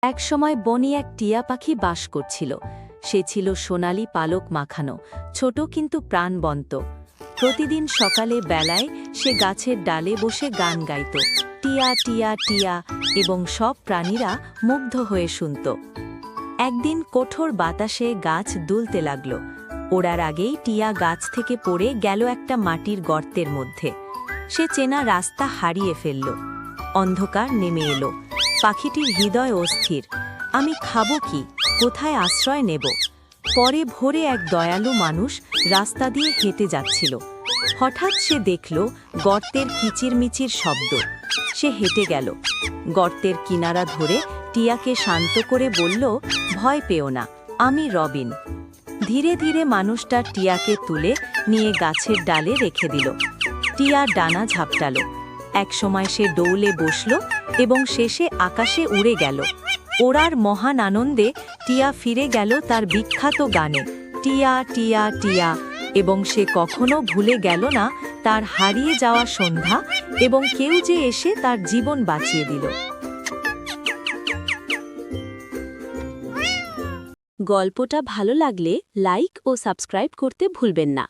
একসময় বনে এক টিয়া পাখি বাস করছিল। সে ছিল সোনালি পালক মাখানো, ছোট কিন্তু প্রাণবন্ত। প্রতিদিন সকালে বেলায় সে গাছের ডালে বসে গান গাইত, টিয়া টিয়া টিয়া, এবং সব প্রাণীরা মুগ্ধ হয়ে শুনত। একদিন কঠোর বাতাসে গাছ দুলতে লাগল। ওড়ার আগেই টিয়া গাছ থেকে পড়ে গেল একটা মাটির গর্তের মধ্যে। সে চেনা রাস্তা হারিয়ে ফেলল। অন্ধকার নেমে এলো। পাখিটির হৃদয় অস্থির। আমি খাবো কি, কোথায় আশ্রয় নেব? পরে ভোরে এক দয়ালু মানুষ রাস্তা দিয়ে হেঁটে যাচ্ছিল। হঠাৎ সে দেখল গর্তের কিচিরমিচির শব্দ। সে হেঁটে গেল, গর্তের কিনারা ধরে টিয়াকে শান্ত করে বলল, ভয় পেও না, আমি রবিন। ধীরে ধীরে মানুষটা টিয়াকে তুলে নিয়ে গাছের ডালে রেখে দিল। টিয়া ডানা ঝাপটালো। একসময় সে ডৌলে বসল এবং শেষে আকাশে উড়ে গেল। ওড়ার মহান আনন্দে টিয়া ফিরে গেল তার বিখ্যাত গানে, টিয়া টিয়া টিয়া, এবং সে কখনো ভুলে গেল না তার হারিয়ে যাওয়া সন্ধ্যা এবং কেউ যে এসে তার জীবন বাঁচিয়ে দিল। গল্পটা ভালো লাগলে লাইক ও সাবস্ক্রাইব করতে ভুলবেন না।